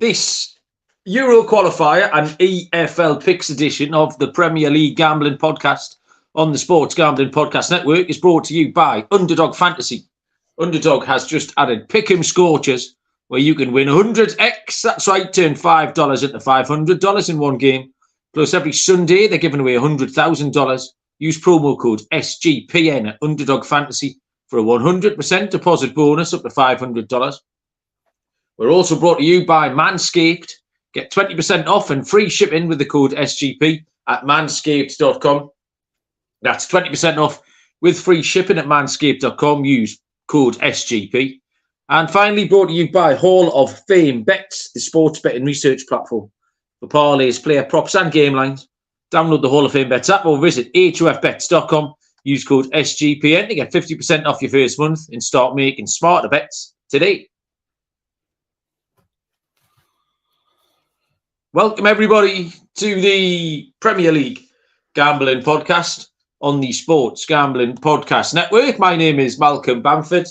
This Euro Qualifier and EFL Picks edition of the Premier League Gambling Podcast on the Sports Gambling Podcast Network is brought to you by Underdog Fantasy. Underdog has just added Pick'em Scorchers, where you can win 100x. That's right, turn $5 into $500 in one game. Plus, every Sunday, they're giving away $100,000. Use promo code SGPN at Underdog Fantasy for a 100% deposit bonus up to $500. We're also brought to you by Manscaped. Get 20% off and free shipping with the code SGP at manscaped.com. That's 20% off with free shipping at manscaped.com. Use code SGP. And finally brought to you by Hall of Fame Bets, the sports betting research platform for parlays, player props and game lines. Download the Hall of Fame Bets app or visit hofbets.com. Use code SGPN to get 50% off your first month and start making smarter bets today. Welcome, everybody, to the Premier League Gambling Podcast on the Sports Gambling Podcast Network. My name is Malcolm Bamford.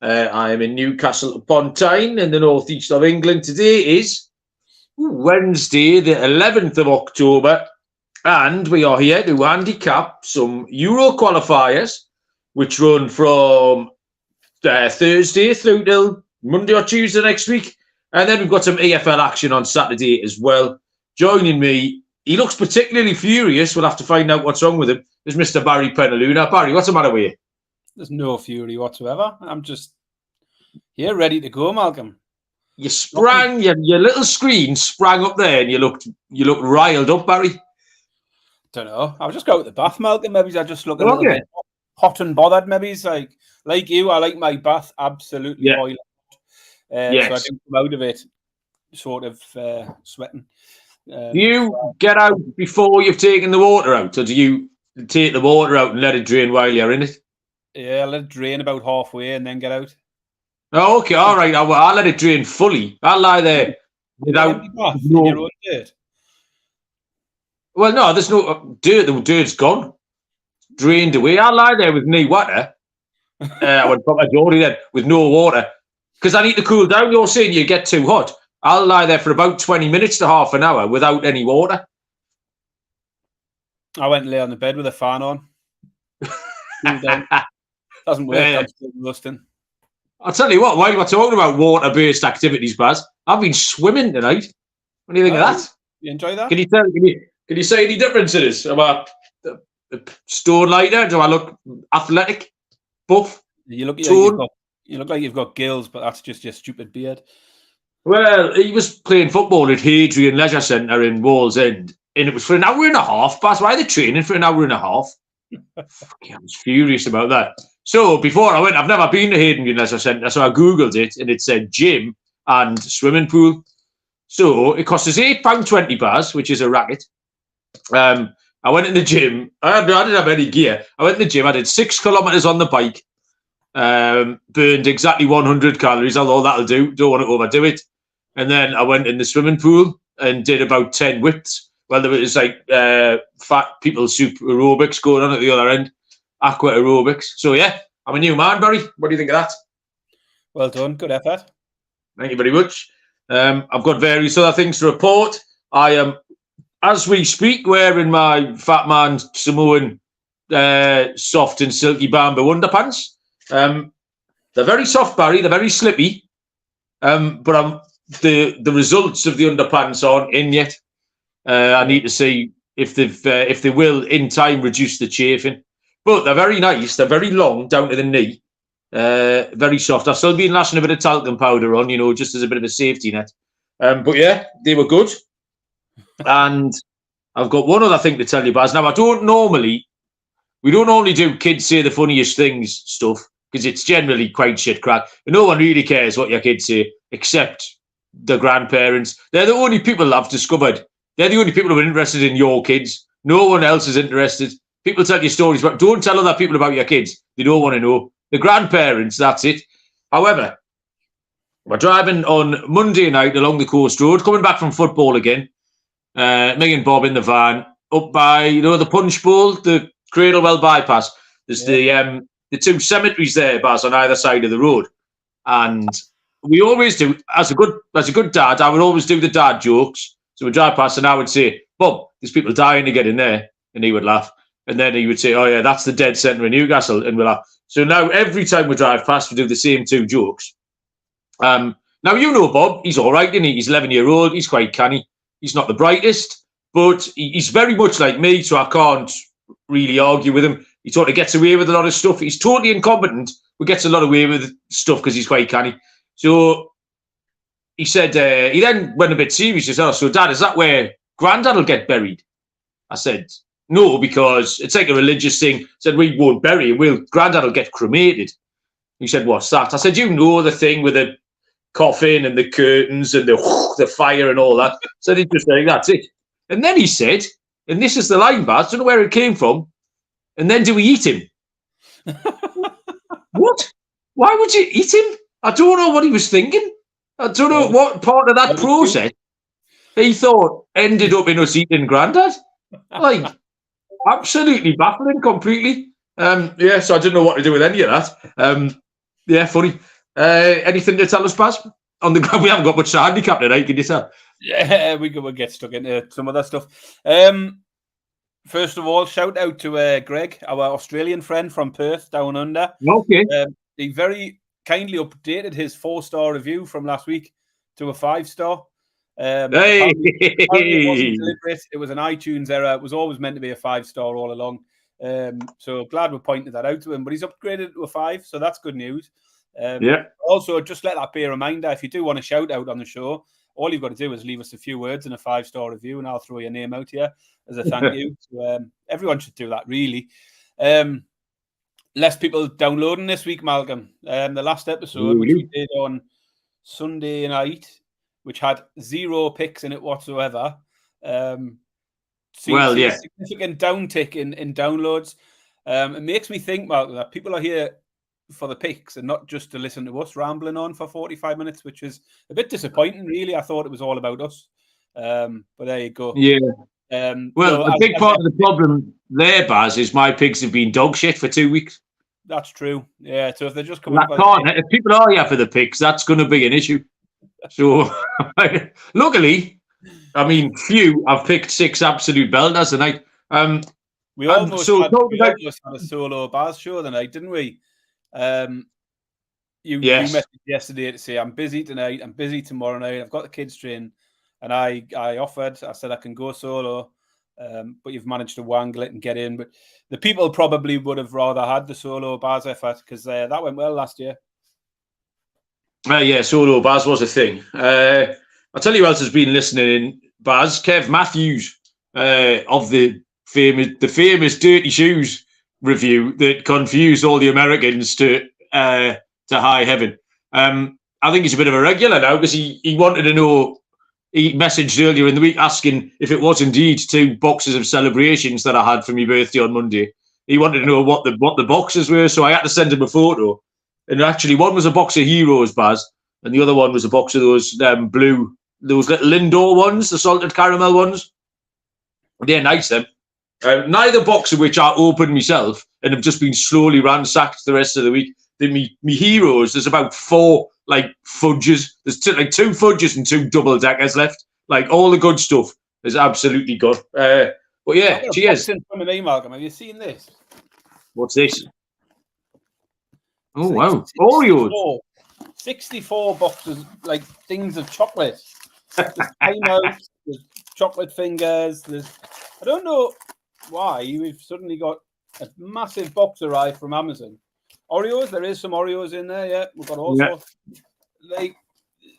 I am in Newcastle upon Tyne in the northeast of England. Today is Wednesday, the 11th of October, and we are here to handicap some Euro qualifiers, which run from Thursday through till Monday or Tuesday next week. And then we've got some EFL action on Saturday as well. Joining me, he looks particularly furious. We'll have to find out what's wrong with him. Is Mr. Barry Penaluna. Barry, what's the matter with you? There's no fury whatsoever. I'm just here ready to go, Malcolm. You sprang, your little screen sprang up there and you looked riled up, Barry. Don't know. I was just going to the bath, Malcolm. Maybe I just look a little bit hot and bothered. Maybe it's like you, I like my bath absolutely boiling. Yes. So I do come out of it sort of sweating. Do you get out before you've taken the water out, or do you take the water out and let it drain while you're in it? Yeah, I let it drain about halfway and then get out. Oh, okay, all right. I'll let it drain fully. I'll lie there without your own dirt. Well, no, there's no dirt. The dirt's gone, drained away. I'll lie there with no water. I would put my Geordie then with no water. Because I need to cool down. You're saying you get too hot. I'll lie there for about 20 minutes to half an hour without any water. I went and lay on the bed with a fan on. Doesn't work. I'm still rusting. I'll tell you what, while we're talking about water-based activities, Baz, I've been swimming tonight. What do you think of that? You enjoy that? Can you say any differences about the stone lighter? Do I look athletic, buff, You look like you've got gills, but that's just your stupid beard. Well, he was playing football at Hadrian Leisure Centre in Wallsend, and it was for an hour and a half. That's why they're training for an hour and a half. I was furious about that. So before I went, I've never been to Hadrian Leisure Centre, so I Googled it, and it said gym and swimming pool. So it cost us £8.20, Baz, which is a racket. I went in the gym. I didn't have any gear. I went in the gym. I did 6 kilometres on the bike. Burned exactly 100 calories, although that'll do. Don't want to overdo it. And then I went in the swimming pool and did about 10 whips. Well, there was like fat people super aerobics going on at the other end, aqua aerobics. So yeah, I'm a new man, Barry. What do you think of that? Well done, good effort. Thank you very much. I've got various other things to report. I am, as we speak, wearing my Fat Man Samoan soft and silky bamboo underpants. They're very soft, Barry. They're very slippy. But the results of the underpants aren't in yet. I need to see if they will in time reduce the chafing. But they're very nice. They're very long down to the knee. Very soft. I've still been lashing a bit of talcum powder on, just as a bit of a safety net. But yeah, they were good. And I've got one other thing to tell you, Baz. Now, we don't normally do kids say the funniest things stuff, because it's generally quite shit crack. And no one really cares what your kids say, except the grandparents. They're the only people I've discovered. They're the only people who are interested in your kids. No one else is interested. People tell you stories, but don't tell other people about your kids. They don't want to know. The grandparents, that's it. However, we're driving on Monday night along the coast road, coming back from football again. Me and Bob in the van, up by, the Punch Bowl, the Cradlewell bypass. There's the two cemeteries there, Baz, on either side of the road. And we always do, as a good dad, I would always do the dad jokes. So we drive past and I would say, Bob, there's people dying to get in there. And he would laugh. And then he would say, oh yeah, that's the dead centre in Newcastle. And we'll laugh. So now every time we drive past, we do the same 2 jokes. Now, you know Bob, he's all right, isn't he? He's 11-year-old, he's quite canny. He's not the brightest, but he's very much like me, so I can't really argue with him. He sort of gets away with a lot of stuff. He's totally incompetent, but gets a lot away with stuff because he's quite canny. So he said, he then went a bit serious. He said, oh, so Dad, is that where Grandad will get buried? I said, no, because it's like a religious thing. I said, we won't bury him. Grandad will get cremated. He said, what's that? I said, you know the thing with the coffin and the curtains and the fire and all that. So he just like, that's it. And then he said, and this is the line, Baz, I don't know where it came from, and then do we eat him? What? Why would you eat him? I don't know what he was thinking. I don't know what part of that process he thought ended up in us eating Grandad. Like, absolutely baffling completely. Yeah, so I didn't know what to do with any of that. Yeah, funny. Anything to tell us, Baz? On the ground, we haven't got much handicap tonight, can you tell? Yeah, we'll get stuck into some of that stuff. First of all, shout out to Greg, our Australian friend from Perth, down under. Okay. He very kindly updated his 4-star review from last week to a 5-star. Hey! Apparently it wasn't deliberate. It was an iTunes error. It was always meant to be a 5-star all along. So glad we pointed that out to him. But he's upgraded to a 5, so that's good news. Yeah. Also, just let that be a reminder. If you do want a shout out on the show, all you've got to do is leave us a few words in a 5-star review, and I'll throw your name out here as a thank you. So, everyone should do that, really. Less people downloading this week, Malcolm. The last episode, which we did on Sunday night, which had 0 picks in it whatsoever. Well, yeah. Significant downtick in downloads. It makes me think, Malcolm, that people are here for the picks and not just to listen to us rambling on for 45 minutes, which is a bit disappointing, really. I thought it was all about us. But there you go. Yeah. A big part of the problem there, Baz, is my picks have been dog shit for 2 weeks. That's true. Yeah. So if they're just coming if people are here for the picks, that's going to be an issue. So luckily, I mean, I've picked 6 absolute belters tonight. We almost had a solo Baz show tonight, didn't we? You messaged yesterday to say I'm busy tonight, I'm busy tomorrow night, I've got the kids training, and I said I can go solo, but you've managed to wangle it and get in. But the people probably would have rather had the solo Baz effort because that went well last year. Yeah, solo Baz was a thing. I'll tell you who else has been listening in, Baz. Kev Matthews of the famous Dirty Shoes review that confused all the Americans to high heaven. I think he's a bit of a regular now because he wanted to know. He messaged earlier in the week asking if it was indeed 2 boxes of celebrations that I had for my birthday on Monday. He wanted to know what the boxes were, so I had to send him a photo. And actually, one was a box of Heroes, Baz, and the other one was a box of those those little Lindor ones, the salted caramel ones. They're nice, them. Neither box of which I opened myself and have just been slowly ransacked the rest of the week. Me Heroes, there's about 4 fudges. There's 2 fudges and 2 double deckers left. Like all the good stuff is absolutely good. But yeah, cheers. Malcolm, have you seen this? What's this? Oh wow, Oreos. 64 boxes, like things of chocolate. There's timeouts, there's chocolate fingers. I don't know why we've suddenly got a massive box arrived from Amazon. Oreos, there is some Oreos in there, yeah. We've got all sorts. Like,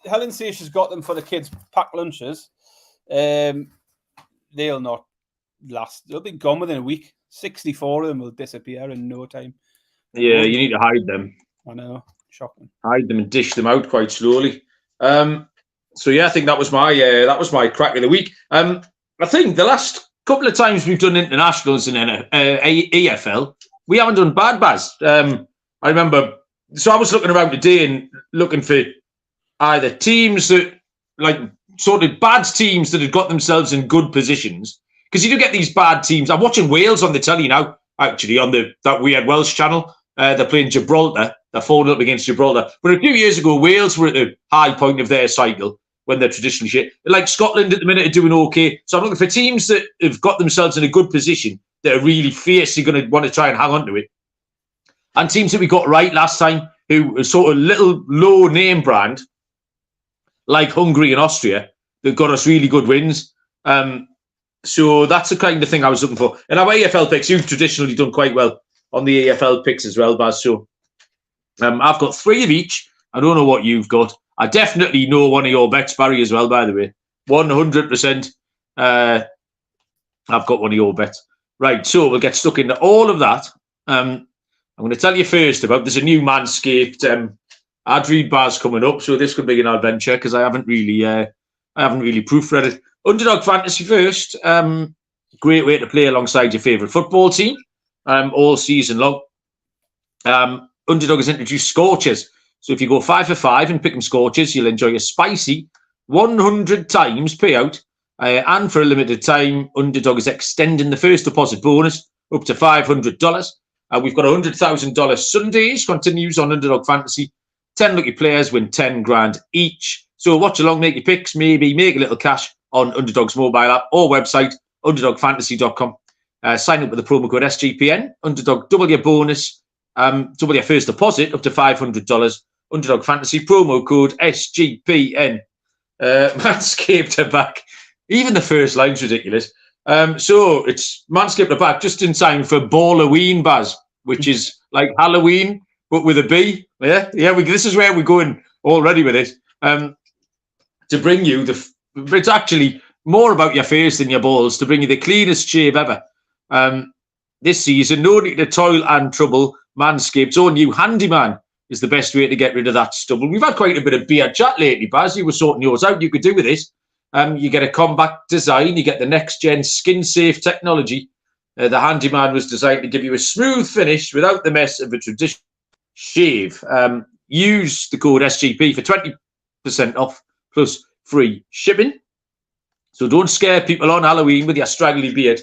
Helen says she's got them for the kids' packed lunches. They'll not last. They'll be gone within a week. 64 of them will disappear in no time. Yeah, you need to hide them. I know. Shocking. Hide them and dish them out quite slowly. So yeah, I think that was my crack of the week. I think the last couple of times we've done internationals in EFL, we haven't done bad Baz. I remember, so I was looking around today and looking for either teams that, like, sort of bad teams that had got themselves in good positions. Because you do get these bad teams. I'm watching Wales on the telly now, actually, on that weird Welsh channel. They're playing Gibraltar. they're falling up against Gibraltar. But a few years ago, Wales were at the high point of their cycle when they're traditionally shit. Like Scotland at the minute are doing okay. So I'm looking for teams that have got themselves in a good position that are really fiercely going to want to try and hang on to it. And teams that we got right last time, who are sort of little low name brand, like Hungary and Austria, that got us really good wins. So that's the kind of thing I was looking for. And our EFL picks, you've traditionally done quite well on the EFL picks as well, Baz. So I've got 3 of each. I don't know what you've got. I definitely know one of your bets, Barry, as well, by the way. 100%. I've got one of your bets. Right, so we'll get stuck into all of that. I'm going to tell you first about, there's a new Manscaped ad read, Baz, coming up. So this could be an adventure because I haven't really proofread it. Underdog Fantasy first. Great way to play alongside your favourite football team all season long. Underdog has introduced Scorchers. So if you go 5 for 5 and pick them Scorchers, you'll enjoy a spicy 100 times payout. And for a limited time, Underdog is extending the first deposit bonus up to $500. We've got $100,000 Sundays, continues on Underdog Fantasy. 10 lucky players win 10 grand each. So watch along, make your picks, maybe make a little cash on Underdog's mobile app or website, underdogfantasy.com. Sign up with the promo code SGPN. Underdog, double your bonus, double your first deposit up to $500. Underdog Fantasy, promo code SGPN. Manscaped are back. Even the first line's ridiculous. So it's Manscaped are back just in time for Balloween, Baz, which is like Halloween, but with a B. Yeah. This is where we're going already with it. To bring you it's actually more about your face than your balls, to bring you the cleanest shave ever. This season, no need to toil and trouble. Manscaped's own new Handyman is the best way to get rid of that stubble. We've had quite a bit of beard chat lately, Baz. You were sorting yours out. You could do with this. You get a compact design. You get the next-gen skin-safe technology. The Handyman was designed to give you a smooth finish without the mess of a traditional shave. Use the code SGP for 20% off plus free shipping. So don't scare people on Halloween with your straggly beard.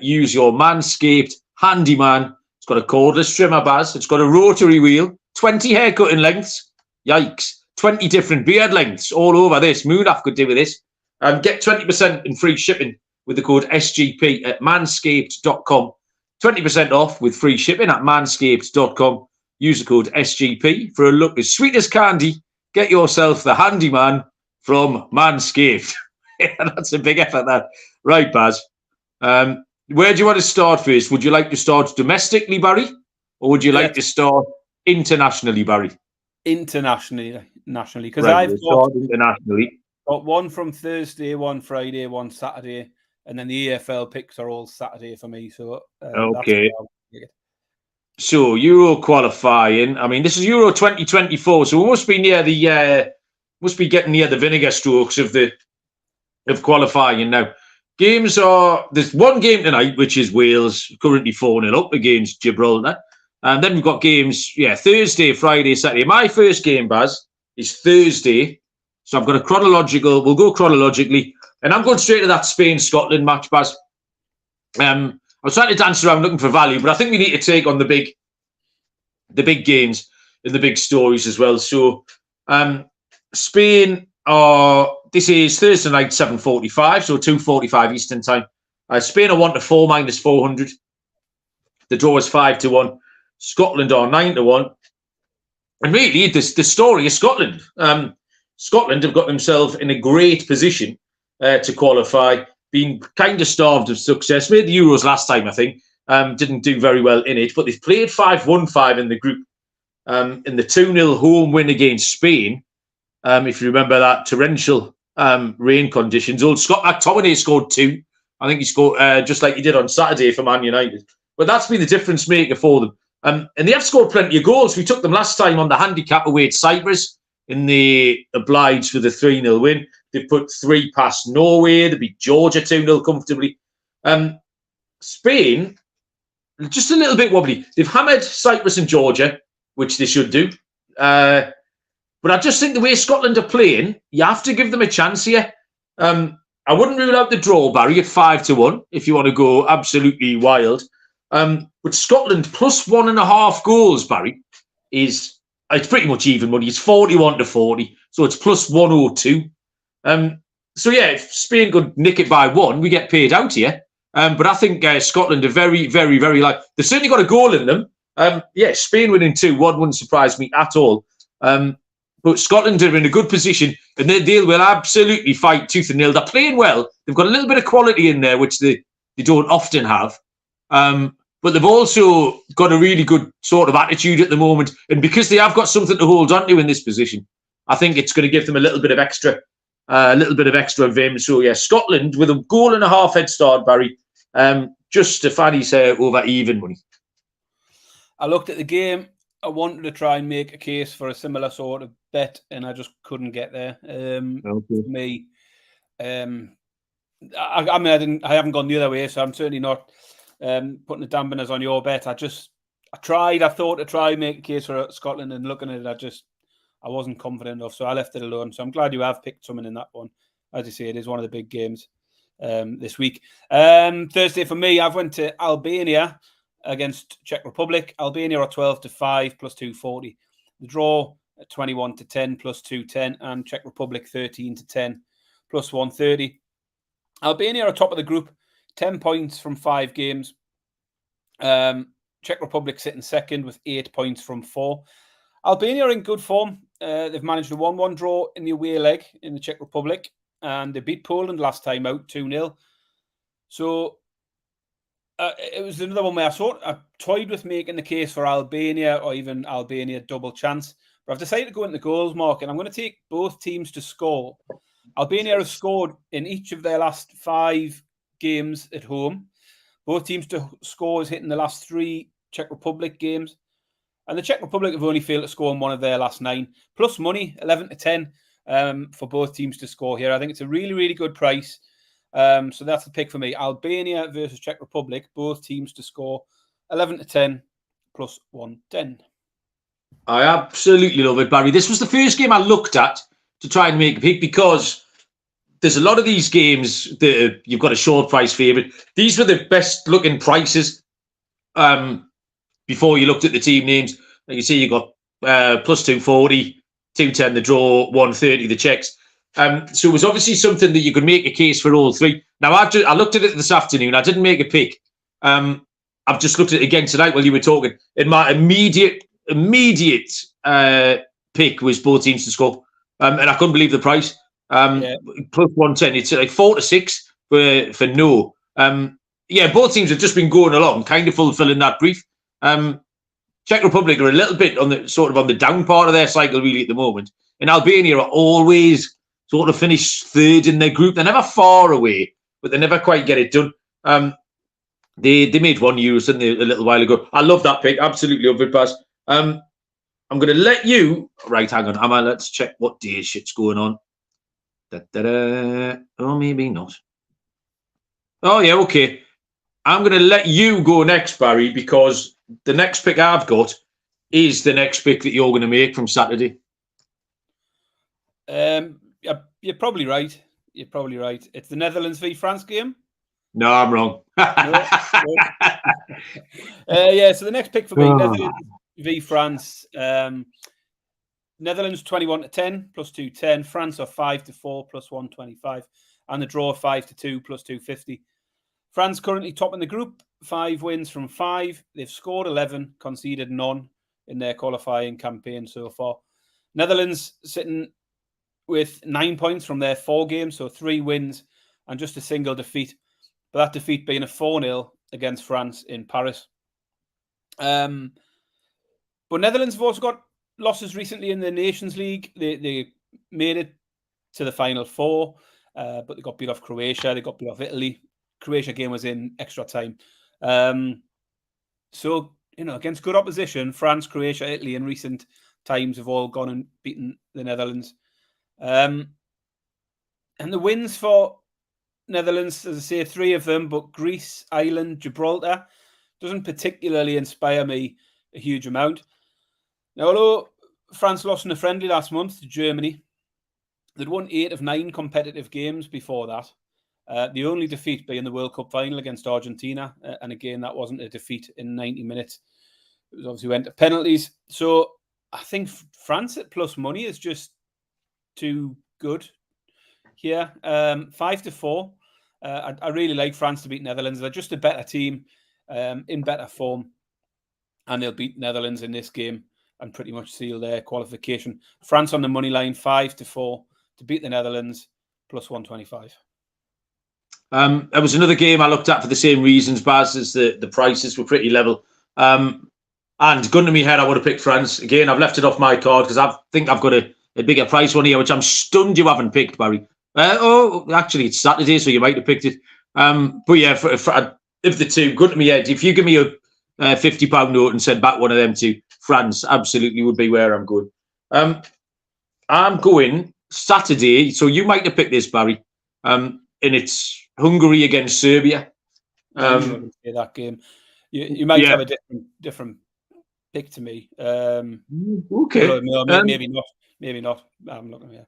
Use your Manscaped Handyman. It's got a cordless trimmer, Baz. It's got a rotary wheel, 20 haircutting lengths. Yikes. 20 different beard lengths all over this. Moonaf could do with this. Get 20% in free shipping with the code SGP at manscaped.com. 20% off with free shipping at manscaped.com. Use the code SGP for a look as sweet as candy. Get yourself the Handyman from Manscaped. That's a big effort, that. Right, Baz. Where do you want to start first? Would you like to start domestically, Barry? Or would you like to start internationally, Barry? Internationally, because right, I've got one from Thursday, one Friday, one Saturday, and then the EFL picks are all Saturday for me. So okay. So Euro qualifying. I mean, this is Euro 2024, so we must be near getting near the vinegar strokes of qualifying now. Games there's one game tonight, which is Wales currently 4-0 up against Gibraltar. And then we've got games, Thursday, Friday, Saturday. My first game, Baz, is Thursday. So I've got we'll go chronologically. And I'm going straight to that Spain-Scotland match, Baz. I was trying to dance around looking for value, but I think we need to take on the big games and the big stories as well. So Spain this is Thursday night, 7:45, so 2:45 Eastern time. Spain are 1-4 minus 400. The draw is 5-1. Scotland are 9-1. And really, the story is Scotland. Scotland have got themselves in a great position to qualify, been kind of starved of success. Made the Euros last time, I think. Didn't do very well in it, but they've played 5-1-5 in the group. In the 2-0 home win against Spain, if you remember that torrential rain conditions, old Scott McTominay scored 2. I think he scored just like he did on Saturday for Man United. But that's been the difference maker for them. And they have scored plenty of goals. We took them last time on the handicap away at Cyprus, and they obliged with a 3-0 win. They put 3 past Norway. They beat Georgia 2-0 comfortably. Spain, just a little bit wobbly. They've hammered Cyprus and Georgia, which they should do. But I just think the way Scotland are playing, you have to give them a chance here. I wouldn't rule out the draw, Barry, at 5-1 if you want to go absolutely wild. But Scotland plus 1.5 goals, Barry, it's pretty much even money. It's 41-40, so it's plus 102. So yeah, if Spain could nick it by 1, we get paid out here. But I think Scotland are very, very, very like they've certainly got a goal in them. Yeah, Spain winning 2-1 wouldn't surprise me at all. But Scotland are in a good position, and they will absolutely fight tooth and nail. They're playing well. They've got a little bit of quality in there, which they don't often have. But they've also got a really good sort of attitude at the moment. And because they have got something to hold on to in this position, I think it's going to give them a little bit of extra vim. So, yeah, Scotland with a goal and a half head start, Barry. Just to Fanny's over even money. I looked at the game. I wanted to try and make a case for a similar sort of bet, and I just couldn't get there. For me, I haven't gone the other way, so I'm certainly not putting the dampeners on your bet. I thought to try and make a case for Scotland, and looking at it, I wasn't confident enough, so I left it alone. So I'm glad you have picked someone in that one. As you say, it is one of the big games this week. Thursday for me, I've went to Albania against Czech Republic. Albania are 12-5 plus 240. The draw at 21-10 plus 210, and Czech Republic 13-10 plus 130. Albania are top of the group, 10 points from 5 games. Czech Republic sitting second with 8 points from 4. Albania are in good form. They've managed a 1-1 draw in the away leg in the Czech Republic, and they beat Poland last time out 2-0. So it was another one where I toyed with making the case for Albania or even Albania double chance. But I've decided to go into the goals market. I'm going to take both teams to score. Albania have scored in each of their last 5 games at home. Both teams to score is hitting the last 3 Czech Republic games. And the Czech Republic have only failed to score in one of their last 9. Plus money, 11-10 for both teams to score here. I think it's a really, really good price. So that's the pick for me. Albania versus Czech Republic, both teams to score 11-10 plus 110. I absolutely love it, Barry. This was the first game I looked at to try and make a pick because there's a lot of these games that you've got a short price favourite. These were the best looking prices before you looked at the team names. Like you see, you got plus 240, 210 the draw, 130 the Czechs. So it was obviously something that you could make a case for all 3. Now, I looked at it this afternoon. I didn't make a pick. I've just looked at it again tonight while you were talking. And my immediate pick was both teams to score. And I couldn't believe the price. Plus 110. It's like 4-6 for no. Both teams have just been going along, kind of fulfilling that brief. Czech Republic are a little bit on the down part of their cycle really at the moment. And Albania are always sort of finish third in their group. They're never far away, but they never quite get it done. They made 1 euro, didn't they, a little while ago. I love that pick. Absolutely love it, Baz. I'm going to let you... Right, hang on. Let's check what day shit's going on. Oh, maybe not. Oh, yeah, okay. I'm going to let you go next, Barry, because the next pick I've got is the next pick that you're going to make from Saturday. You're probably right. It's the Netherlands v France game. No, I'm wrong. So the next pick for me, Netherlands v France. Netherlands 21-10 plus 210. France are 5-4 plus 125, and the draw 5-2 plus 250. France currently top in the group, 5 wins from 5. They've scored 11, conceded none in their qualifying campaign so far. Netherlands sitting with 9 points from their 4 games, so 3 wins and just a single defeat. But that defeat being a 4-0 against France in Paris. But Netherlands have also got losses recently in the Nations League. They made it to the Final 4, but they got beat off Croatia. They got beat off Italy. Croatia game was in extra time. So, against good opposition, France, Croatia, Italy in recent times have all gone and beaten the Netherlands. And the wins for Netherlands, as I say, 3 of them, but Greece, Ireland, Gibraltar doesn't particularly inspire me a huge amount. Now, although France lost in a friendly last month to Germany, they'd won 8 of 9 competitive games before that. The only defeat being the World Cup final against Argentina. And again, that wasn't a defeat in 90 minutes. It was obviously went to penalties. So I think France at plus money is just too good here. 5-4. I really like France to beat Netherlands. They're just a better team, in better form, and they'll beat Netherlands in this game and pretty much seal their qualification. France on the money line, 5-4 to beat the Netherlands, plus 125. There was another game I looked at for the same reasons, Baz, as the prices were pretty level. And gun to me head, I would have picked France. Again, I've left it off my card because I think I've got a bigger price one here, which I'm stunned you haven't picked, Barry. Actually, it's Saturday, so you might have picked it. But yeah, if the two, gun to me head, if you give me a £50 note and send back one of them to France, absolutely would be where I'm going. I'm going Saturday, so you might have picked this, Barry. And it's Hungary against Serbia. That game, you might have a different pick to me. Okay, no, maybe not. Maybe not. I'm looking here.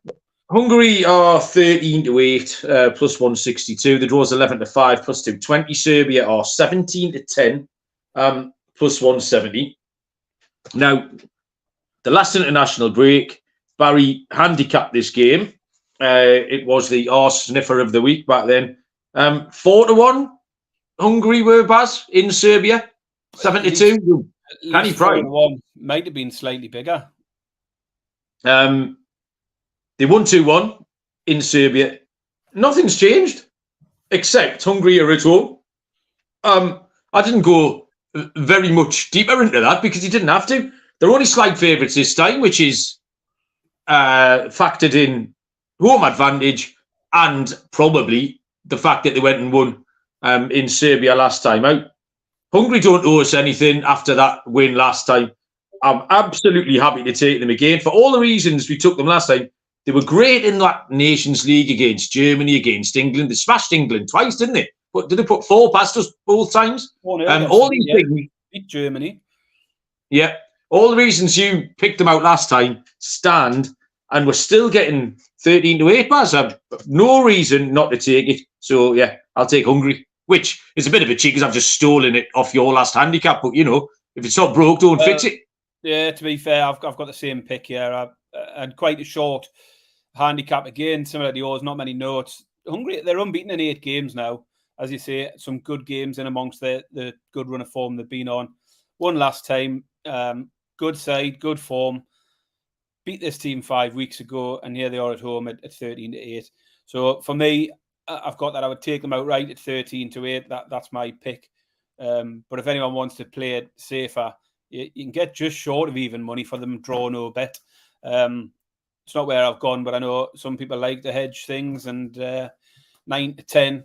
Hungary are 13-8, plus 162. The draw's 11-5, plus 220. Serbia are 17-10, plus 170. Now, the last international break, Barry handicapped this game. It was the arse sniffer of the week back then. 4-1, Hungary were, Baz, in Serbia. 7-2. Canny Pride. Might have been slightly bigger. They won 2-1 in Serbia. Nothing's changed, except Hungary are at home. I didn't go very much deeper into that because you didn't have to. They're only slight favourites this time, which is factored in home advantage and probably the fact that they went and won in Serbia last time out. Hungary don't owe us anything after that win last time. I'm absolutely happy to take them again for all the reasons we took them last time. They were great in that Nations League against Germany, against England. They smashed England twice, didn't they? But did they put 4 past us both times? All these things. Beat Germany. Yeah. All the reasons you picked them out last time stand, and we're still getting 13-8, Baz. I've no reason not to take it. So, yeah, I'll take Hungary, which is a bit of a cheat because I've just stolen it off your last handicap. But, you know, if it's not broke, don't fix it. Yeah, to be fair, I've got the same pick here. And quite a short handicap again, similar to yours, not many notes. Hungary, they're unbeaten in 8 games now. As you say, some good games in amongst the good run of form they've been on. Won last time. Good side, good form. Beat this team 5 weeks ago, and here they are at home at 13-8. So for me, I've got that. I would take them outright at 13-8. That's my pick. But if anyone wants to play it safer, you can get just short of even money for them. Draw no bet. It's not where I've gone, but I know some people like to hedge things, and 9-10,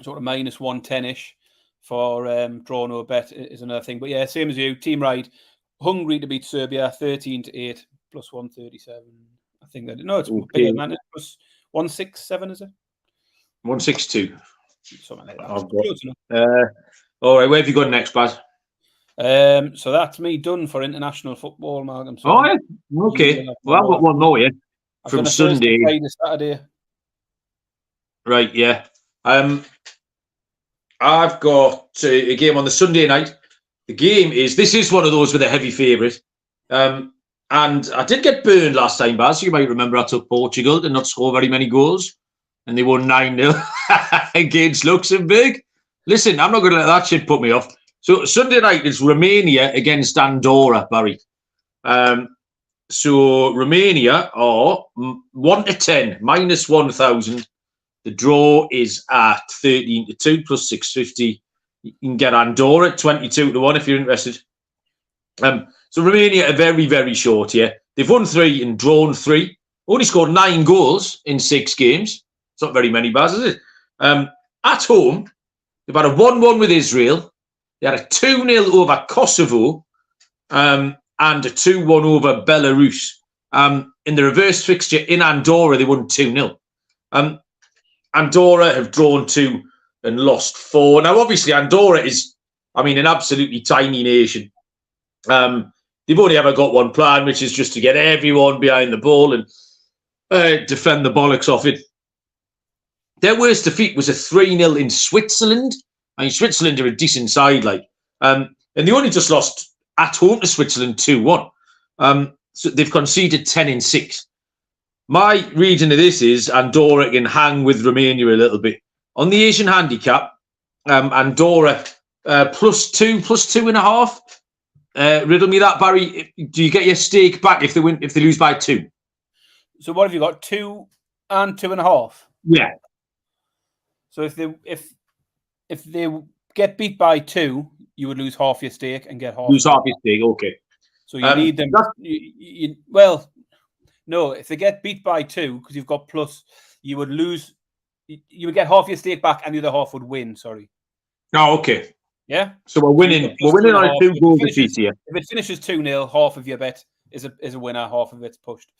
sort of minus 110-ish for draw no bet is another thing. But yeah, same as you, team ride. Hungary to beat Serbia, 13-8, plus 137. I think that it's bigger than it. Plus 167, is it? 162. Something like that. All right, where have you gone next, Baz? So that's me done for international football, Malcolm. So yeah. Okay. Well, I've got one more, yeah. From Sunday. Saturday. Right, yeah. I've got a game on the Sunday night. The game this is one of those with a heavy favourite. And I did get burned last time, Baz. You might remember I took Portugal to not score very many goals. And they won 9-0 against Luxembourg. Listen, I'm not going to let that shit put me off. So Sunday night is Romania against Andorra, Barry. So Romania are 1-10, minus 1,000. The draw is at 13-2 plus 650. You can get Andorra at 22-1 if you're interested. So Romania are very, very short here. They've won 3 and drawn 3. Only scored 9 goals in 6 games. It's not very many, Baz, is it? At home, they've had a 1-1 with Israel. They had a 2-0 over Kosovo and a 2-1 over Belarus. In the reverse fixture in Andorra, they won 2-0. Andorra have drawn 2 and lost 4. Now, obviously, Andorra is, an absolutely tiny nation. They've only ever got one plan, which is just to get everyone behind the ball and defend the bollocks off it. Their worst defeat was a 3-0 in Switzerland. Switzerland are a decent side, and they only just lost at home to Switzerland 2-1. So they've conceded 10 in 6. My reading of this is Andorra can hang with Romania a little bit. On the Asian handicap, Andorra +2, +2.5. Riddle me that, Barry. Do you get your stake back if they lose by 2? So what have you got? 2 and 2.5? Yeah. So if they get beat by 2, you would lose half your stake and get half. Lose half your stake, okay. So you need them. No, if they get beat by 2, because you've got plus, you would lose. You would get half your stake back, and the other half would win. Sorry. Oh, okay. Yeah. So we're winning. We're winning on a 2 goal defeat here. If it finishes 2-0, half of your bet is a winner. Half of it's pushed.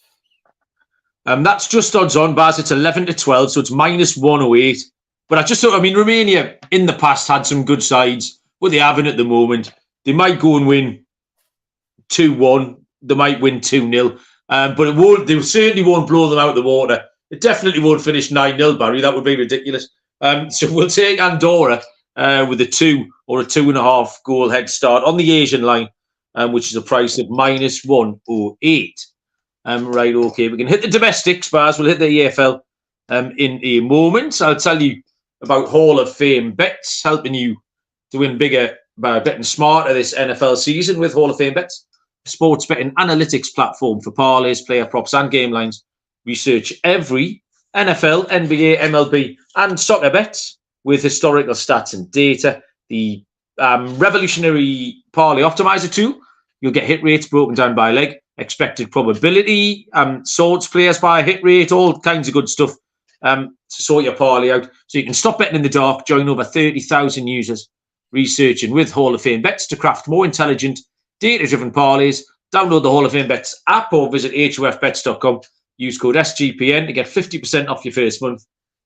That's just odds on, Baz. It's 11 to 12, so it's -108. But I just thought, Romania in the past had some good sides. What they haven't at the moment, they might go and win 2-1. They might win 2-0. But it won't. They certainly won't blow them out of the water. It definitely won't finish 9-0, Barry. That would be ridiculous. So we'll take Andorra with a 2 or a 2.5 goal head start on the Asian line, which is a price of -108. Right, okay. We can hit the domestics, Bars. We'll hit the EFL in a moment. I'll tell you about Hall of Fame bets, helping you to win bigger by betting smarter this NFL season with Hall of Fame bets. Sports betting analytics platform for parlays, player props, and game lines. Research every NFL, NBA, MLB, and soccer bets with historical stats and data. The revolutionary parlay optimizer tool. You'll get hit rates broken down by leg, expected probability, sorts players by hit rate, all kinds of good stuff to sort your parlay out. So you can stop betting in the dark, join over 30,000 users researching with Hall of Fame bets to craft more intelligent, data-driven parlays. Download the Hall of Fame bets app or visit hofbets.com. Use code SGPN to get 50% off your first month.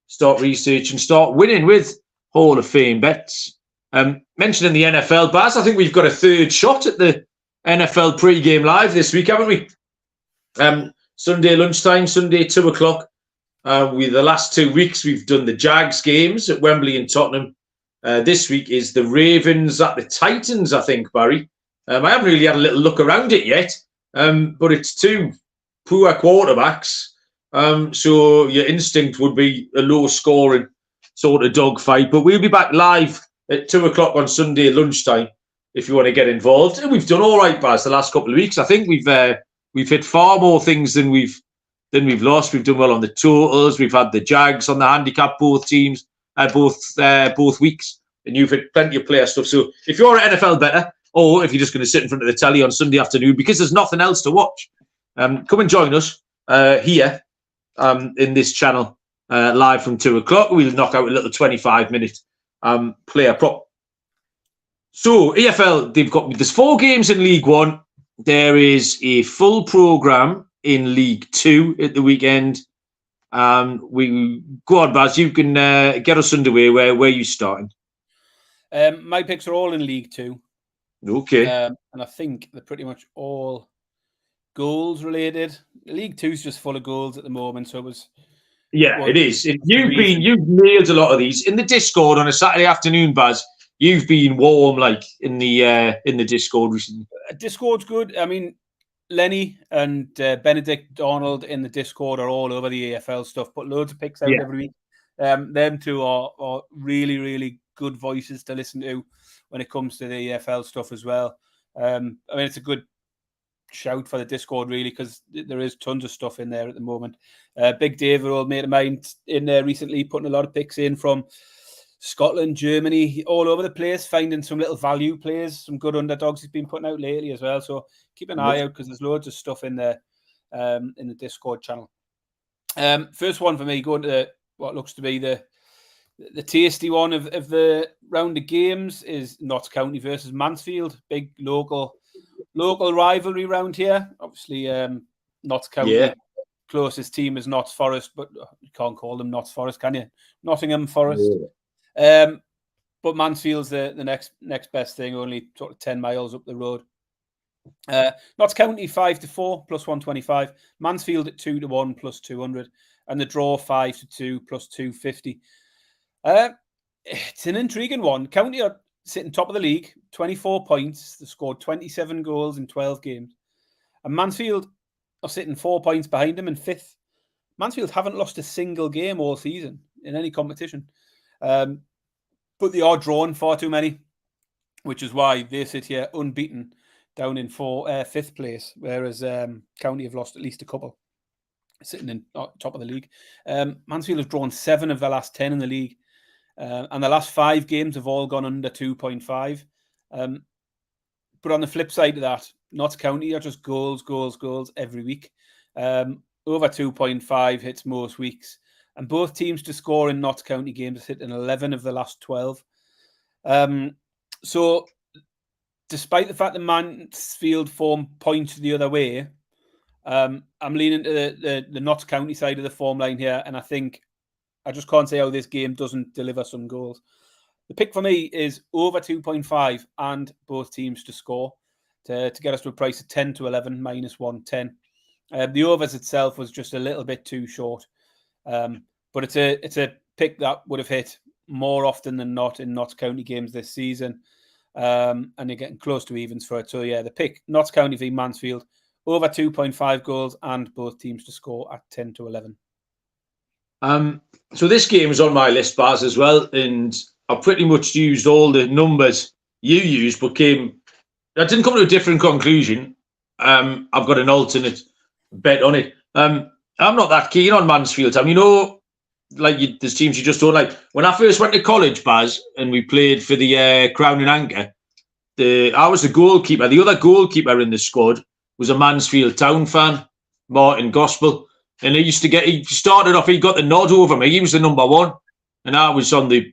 Start researching, start winning with Hall of Fame bets. Mentioning the NFL, Baz, I think we've got a third shot at the NFL pre-game live this week, haven't we? Sunday lunchtime, Sunday 2 o'clock. With the last 2 weeks, we've done the Jags games at Wembley and Tottenham. This week is the Ravens at the Titans, I think, Barry. I haven't really had a little look around it yet, but it's 2 poor quarterbacks. So your instinct would be a low-scoring sort of dogfight. But we'll be back live at 2 o'clock on Sunday lunchtime if you want to get involved. And we've done all right, Baz, the last couple of weeks. I think we've hit far more things than we've lost. We've done well on the totals. We've had the Jags on the handicap, both teams, both weeks, and you've hit plenty of player stuff. So if you're an NFL bettor, or if you're just going to sit in front of the telly on Sunday afternoon because there's nothing else to watch, come and join us here in this channel live from 2 o'clock. We'll knock out a little 25-minute player prop. So EFL, there's 4 games in League One. There is a full programme in League Two at the weekend. We go on, Baz. You can get us underway. Where are you starting? My picks are all in League Two. Okay. And I think they're pretty much all goals related. League Two's just full of goals at the moment, so it was. Yeah, it is. You've nailed a lot of these in the Discord on a Saturday afternoon, Baz. You've been warm, like in the Discord recently. Discord's good. I mean, Lenny and Benedict Donald in the Discord are all over the EFL stuff. Put loads of picks out every week. Them two are really, really good voices to listen to when it comes to the EFL stuff as well. I mean, it's a good shout for the Discord, really, because there is tons of stuff in there at the moment. Big Dave, an old mate of mine, in there recently, putting a lot of picks in from Scotland, Germany, all over the place, finding some little value players, some good underdogs he's been putting out lately as well. So keep an eye out because there's loads of stuff in there in the Discord channel. First one for me, going to what looks to be the tasty one of the round of games is Notts County versus Mansfield. Big local rivalry round here. Obviously, Notts County closest team is Notts Forest, but you can't call them Notts Forest, can you? Nottingham Forest. But Mansfield's the next best thing, only sort of 10 miles up the road. Notts County 5-4 plus 125. Mansfield at 2-1 plus 200, and the draw 5-2 plus 250. It's an intriguing one. County are sitting top of the league, 24 points. They scored 27 goals in 12 games. And Mansfield are sitting 4 points behind them in 5th. Mansfield haven't lost a single game all season in any competition. But they are drawn far too many, which is why they sit here unbeaten down in 5th place, whereas County have lost at least a couple, sitting in top of the league. Mansfield have drawn 7 of the last 10 in the league, and the last 5 games have all gone under 2.5. But on the flip side of that, Notts County are just goals every week. Over 2.5 hits most weeks. And both teams to score in Notts County games have hit in 11 of the last 12. So despite the fact that Mansfield form points the other way, I'm leaning to the Notts County side of the form line here. And I think I just can't say how this game doesn't deliver some goals. The pick for me is over 2.5 and both teams to score to get us to a price of 10 to 11 minus 110. The overs itself was just a little bit too short. But it's a pick that would have hit more often than not in Notts County games this season. And you're getting close to evens for it. So yeah, the pick, Notts County v Mansfield, over 2.5 goals and both teams to score at 10 to 11. So this game is on my list, Baz, as well. And I pretty much used all the numbers you used, but I didn't come to a different conclusion. I've got an alternate bet on it. I'm not that keen on Mansfield. Like there's teams you just don't like. When I first went to college, Baz, and we played for the Crown and Anchor, I was the goalkeeper. The other goalkeeper in the squad was a Mansfield Town fan, Martin Gospel. And he started off, he got the nod over me. He was the number 1. And I was on the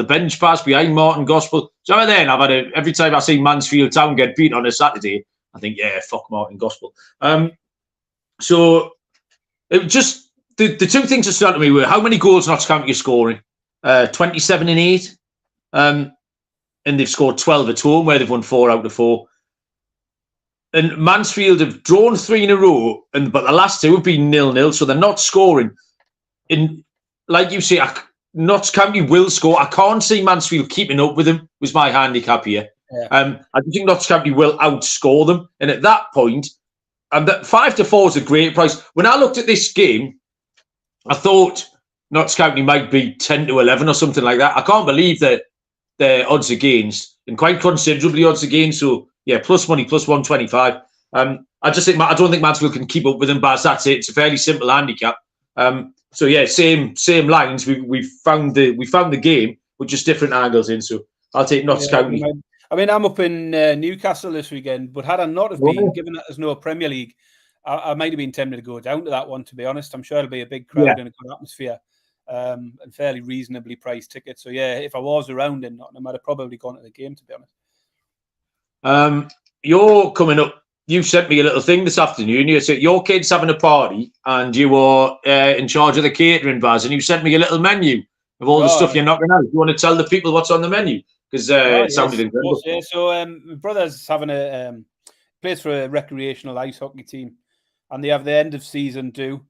bench pass behind Martin Gospel. So then every time I see Mansfield Town get beat on a Saturday, I think, yeah, fuck Martin Gospel. So it was just the 2 things that stood out to me were how many goals Notts County are scoring. 27 and 8. And they've scored 12 at home, where they've won 4 out of 4. And Mansfield have drawn 3 in a row, but the last 2 have been 0-0, so they're not scoring. And like you say, Notts County will score. I can't see Mansfield keeping up with them, was my handicap here. Yeah. I think Notts County will outscore them. And at that point, that 5 to 4 is a great price. When I looked at this game, I thought Notts County might be 10 to 11 or something like that. I can't believe that their odds against, and quite considerably odds against. So yeah, plus money, plus 125. I don't think Mansfield can keep up with them, but that's it. It's a fairly simple handicap. So yeah, same lines. We found the game with just different angles in. So I'll take Notts County. I'm up in Newcastle this weekend, but had I not have been, given that there's no Premier League, I might have been tempted to go down to that one, to be honest. I'm sure it'll be a big crowd and a good atmosphere, and fairly reasonably priced tickets. So yeah, if I was around in Nottingham, I'd have probably gone to the game, to be honest. You're coming up. You sent me a little thing this afternoon. You said your kid's having a party and you were in charge of the catering, Baz, and you sent me a little menu of all the stuff you're knocking out. You want to tell the people what's on the menu? Because it sounded incredible. Yeah. So my brother's having plays for a recreational ice hockey team, and they have the end of season do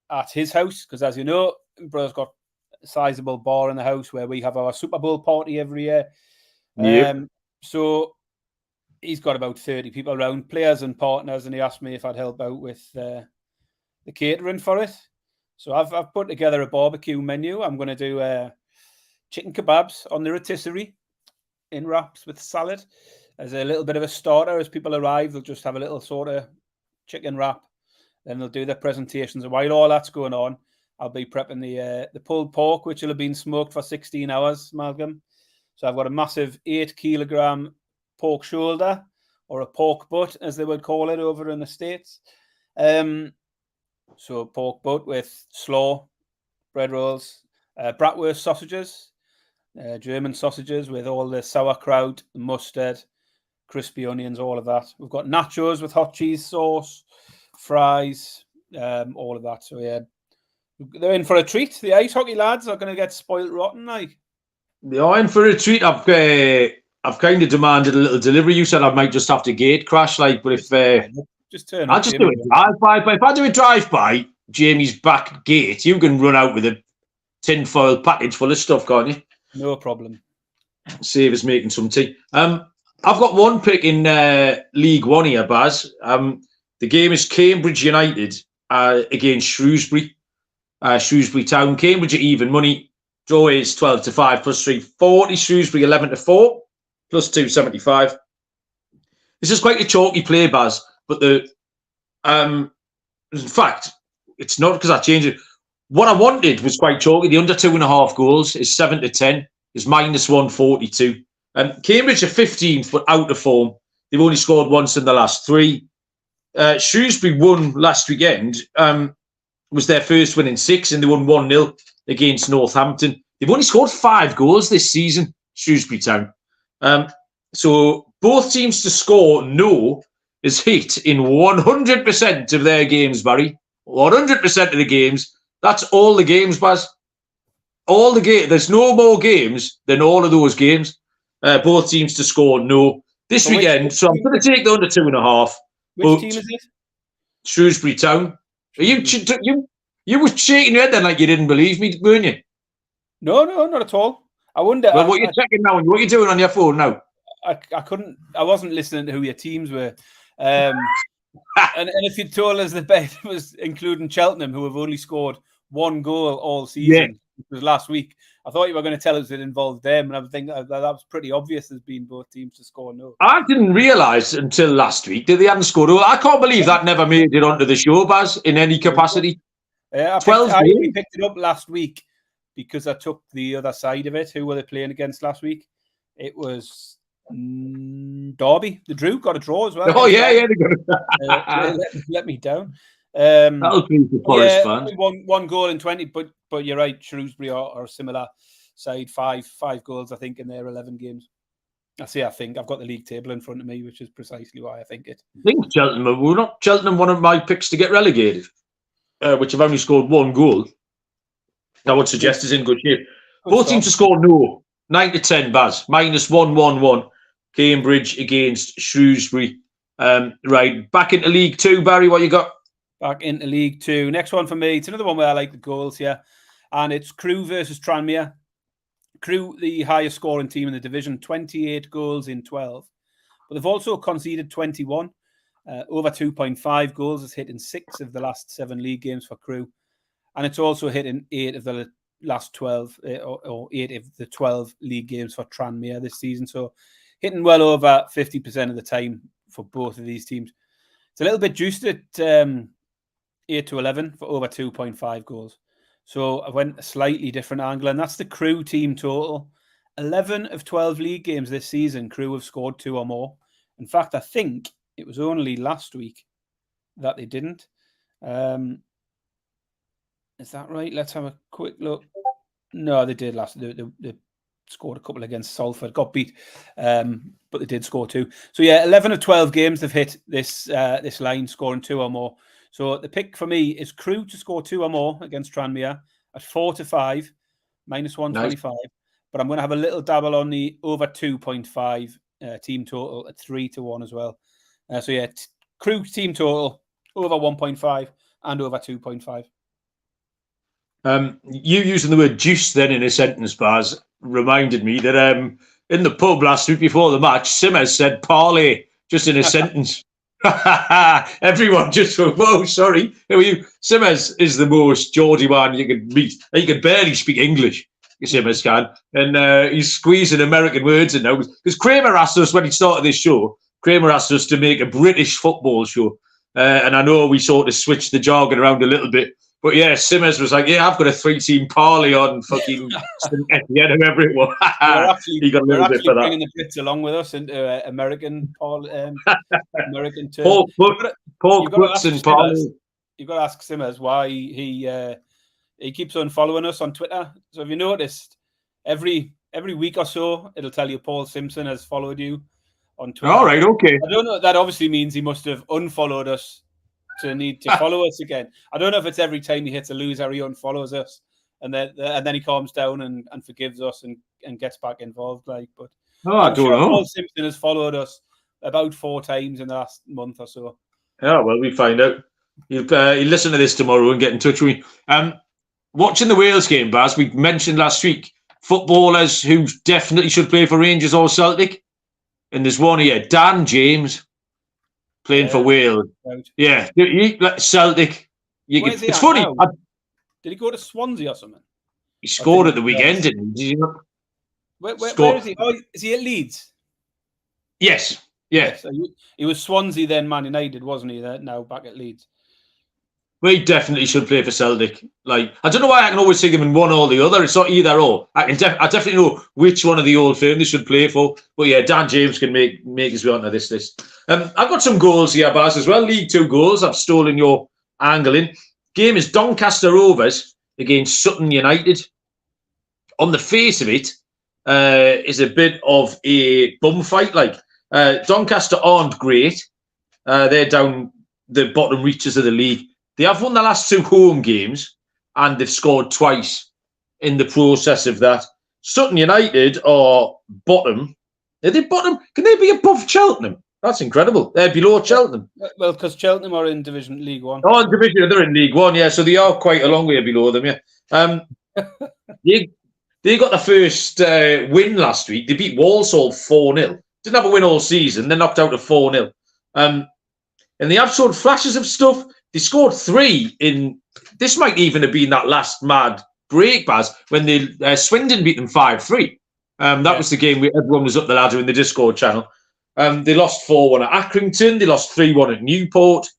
at his house, because as you know, my brother's got a sizable bar in the house where we have our Super Bowl party every year. Yep. So he's got about 30 people around, players and partners, and he asked me if I'd help out with the catering for it. So I've put together a barbecue menu. I'm going to do chicken kebabs on the rotisserie in wraps with salad as a little bit of a starter. As people arrive, they'll just have a little sort of chicken wrap. Then they'll do their presentations. And while all that's going on, I'll be prepping the pulled pork, which will have been smoked for 16 hours, Malcolm. So I've got a massive 8-kilogram pork shoulder, or a pork butt, as they would call it over in the States. So pork butt with slaw, bread rolls, bratwurst sausages, German sausages with all the sauerkraut, mustard, crispy onions, all of that. We've got nachos with hot cheese sauce, fries, all of that. So yeah, they're in for a treat. The ice hockey lads are going to get spoiled rotten, like. They are in for a treat. I've kind of demanded a little delivery. You said I might just have to gate crash, like, but if just turn, I'll just do a drive-by. But if I do a drive-by, Jamie's back gate, you can run out with a tinfoil package full of stuff, can't you? No problem. Save us making some tea. I've got one pick in League One here, Baz. The game is Cambridge United against Shrewsbury. Shrewsbury Town. Cambridge are even money. Draw is 12-5 plus 340. Shrewsbury 11-4 plus 275. This is quite a chalky play, Baz. But in fact, it's not because I changed it. What I wanted was quite chalky. The under 2.5 goals is 7-10. Is minus 142. Cambridge are 15th, but out of form. They've only scored once in the last 3. Shrewsbury won last weekend. Was their first win in 6, and they won 1-0 against Northampton. They've only scored 5 goals this season, Shrewsbury Town. So both teams to score no is hit in 100% of their games, Barry. 100% of the games. That's all the games, Baz. All the games. There's no more games than all of those games. Both teams to score no this weekend. So I'm going to take the under 2.5. Which team is it? Shrewsbury Town. Are you were shaking your head then like you didn't believe me, weren't you? No, not at all. I wonder. Well, what are you checking now? What are you doing on your phone now? I couldn't. I wasn't listening to who your teams were. And if you told us the bet was including Cheltenham, who have only scored 1 goal all season, which was last week, I thought you were going to tell us it involved them, and I think that was pretty obvious as being both teams to score no. I didn't realise until last week that they hadn't scored. I can't believe that never made it onto the show, Baz, in any capacity. I picked it up last week because I took the other side of it. Who were they playing against last week? It was Derby. The Drew got a draw as well. Oh, yeah, they got it. Let me down. That'll be the Forest fans. One goal in 20, but you're right. Shrewsbury are a similar side. Five goals, I think, in their 11 games. I think I've got the league table in front of me, which is precisely why I think it. I think Cheltenham one of my picks to get relegated, which have only scored 1 goal. I would suggest is in good shape. Both teams to score no. 9-10, Baz. Minus 111. Cambridge against Shrewsbury. Right, back into League 2, Barry, what you got? Back into League 2. Next one for me. It's another one where I like the goals here. And it's Crewe versus Tranmere. Crewe, the highest scoring team in the division, 28 goals in 12. But they've also conceded 21. Over 2.5 goals is hit in 6 of the last 7 league games for Crewe. And it's also hit in 8 of the last 12, or 8 of the 12 league games for Tranmere this season. So hitting well over 50% of the time for both of these teams. It's a little bit juiced at 8-11 for over 2.5 goals. So I went a slightly different angle, and that's the Crewe team total. 11 of 12 league games this season, Crewe have scored 2 or more. In fact, I think it was only last week that they didn't. Is that right? Let's have a quick look. No, they did last. They scored a couple against Salford, got beat, but they did score 2. So yeah, 11 of 12 games they've hit this line, scoring 2 or more. So the pick for me is Crewe to score 2 or more against Tranmere at 4-5, minus 125. Nice. But I'm going to have a little dabble on the over 2.5 team total at 3-1 as well. So yeah, Crewe team total over 1.5 and over 2.5. You using the word juice then in a sentence, Baz, reminded me that in the pub last week before the match, Simmers said parlay just in a sentence. Everyone just went, whoa, sorry. Who are you? Simmers is the most Geordie man you could meet. He could barely speak English, Simmers can. And he's squeezing American words in now. Because Kramer asked us when he started this show, Kramer asked us to make a British football show. And I know we sort of switched the jargon around a little bit. But yeah, Simmers was like, yeah, I've got a 3-team parlay on fucking Etienne, whoever it was. He got a little bit for that. Bringing the Brits along with us into American American terms. Paul Quits and parlay. You've got to ask Simmers why he keeps on following us on Twitter. So have you noticed every week or so it'll tell you Paul Simpson has followed you on Twitter? All right, okay. I don't know. That obviously means he must have unfollowed us to need to follow us again. I don't know if it's every time he hits a loser, he unfollows us, and then he calms down and forgives us and gets back involved. But I don't know. Paul Simpson has followed us about 4 times in the last month or so. Yeah, well, we find out. He'll listen to this tomorrow and get in touch with me. Watching the Wales game, Baz, we mentioned last week footballers who definitely should play for Rangers or Celtic. and there's one here, Dan James, playing for Wales. Right. Yeah, Celtic. It's funny. Did he go to Swansea or something? He scored at the weekend, didn't he? Where is he? Oh, is he at Leeds? Yes. Yeah. Yes, so he was Swansea, then Man United, wasn't he? Now back at Leeds. Well, he definitely should play for Celtic. Like, I don't know why I can always think him in one or the other. It's not either or. I definitely know which one of the old firm they should play for. But yeah, Dan James can make his way onto this list. I've got some goals here, Baz, as well. League 2 goals. I've stolen your angle in. Game is Doncaster Rovers against Sutton United. On the face of it, is a bit of a bum fight. Like, Doncaster aren't great. They're down the bottom reaches of the league. They have won the last 2 home games and they've scored twice in the process of that. Sutton United are bottom. Are they bottom? Can they be above Cheltenham? That's incredible. They're below Cheltenham. Well, because Cheltenham are in Division League 1. Oh, in Division, they're in League 1, yeah. So they are quite a long way below them, yeah. They got the first win last week. They beat Walsall 4-0. Didn't have a win all season. They're knocked out of 4-0. And they have showed flashes of stuff. They scored 3 in... This might even have been that last mad break, Baz, when Swindon beat them 5-3. That was the game where everyone was up the ladder in the Discord channel. They lost 4-1 at Accrington. They lost 3-1 at Newport.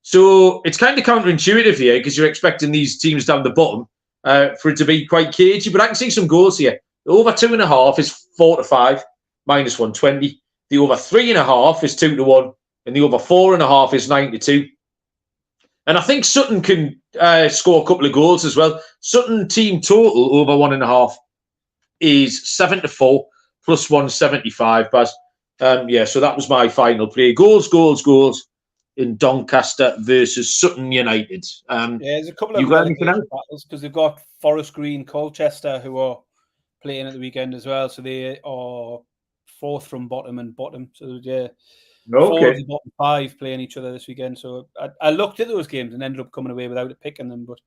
So it's kind of counterintuitive here because you're expecting these teams down the bottom for it to be quite cagey. But I can see some goals here. The over 2.5 is 4-5, minus 120. The over 3.5 is 2-1. And the over 4.5 is 9-2. And I think Sutton can score a couple of goals as well. Sutton team total over 1.5 is 7-4 plus 175, Baz. So that was my final play. Goals in Doncaster versus Sutton United. There's a couple of battles because they've got Forest Green, Colchester, who are playing at the weekend as well. So they are 4th from bottom and bottom. So yeah. 4 of the bottom 5 playing each other this weekend. So I looked at those games and ended up coming away without picking them. But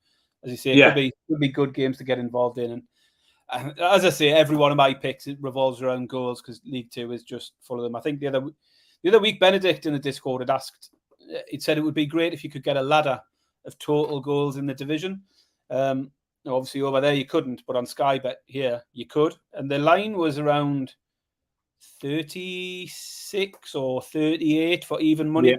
as you say, it could be good games to get involved in. And as I say, every one of my picks it revolves around goals because League 2 is just full of them. I think the other week, Benedict in the Discord had asked, he said it would be great if you could get a ladder of total goals in the division. Obviously over there you couldn't, but on Sky Bet here you could. And the line was around 36 or 38 for even money.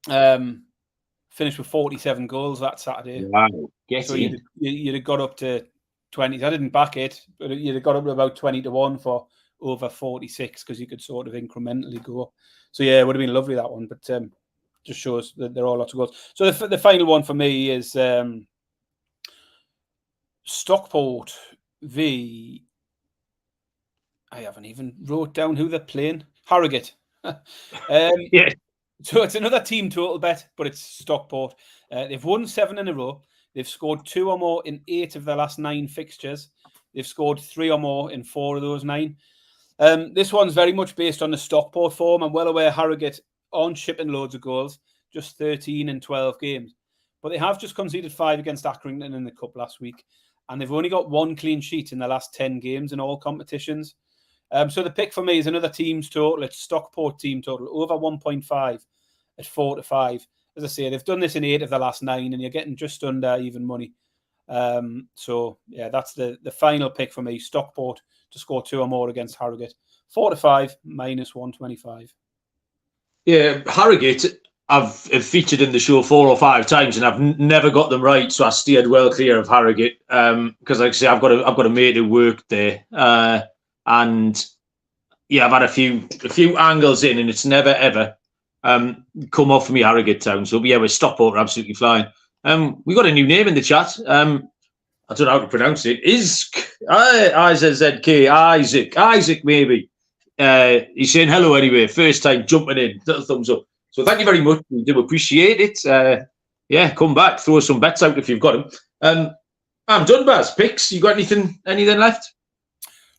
Finished with 47 goals that Saturday. Wow. So you'd have got up to 20. I didn't back it, but you'd have got up to about 20-1 for over 46 because you could sort of incrementally go. So yeah, it would have been lovely, that one, but just shows that there are lots of goals. So the final one for me is Stockport v... I haven't even wrote down who they're playing. Harrogate. Yeah. So it's another team total bet, but it's Stockport. They've won 7 in a row. They've scored 2 or more in 8 of their last 9 fixtures. They've scored 3 or more in 4 of those 9. This one's very much based on the Stockport form. I'm well aware Harrogate aren't shipping loads of goals, just 13 in 12 games. But they have just conceded 5 against Accrington in the Cup last week. And they've only got 1 clean sheet in the last 10 games in all competitions. So the pick for me is another team's total. It's Stockport team total, over 1.5 at 4-5. As I say, they've done this in 8 of the last 9, and you're getting just under even money. So, yeah, that's the final pick for me. Stockport to score 2 or more against Harrogate. 4-5, minus 125. Yeah, Harrogate, I've featured in the show 4 or 5 times, and I've never got them right, so I steered well clear of Harrogate. Because, like I say, I've got a mate who worked there. And yeah, I've had a few angles in, and it's never ever come off for me, Harrogate Town. So yeah, we're Stockport, absolutely flying. We got a new name in the chat. I don't know how to pronounce it. Isaac maybe. He's saying hello anyway. First time jumping in. Little thumbs up. So thank you very much. We do appreciate it. Yeah, come back, throw some bets out if you've got them. I'm done, Baz. Picks. You got anything left?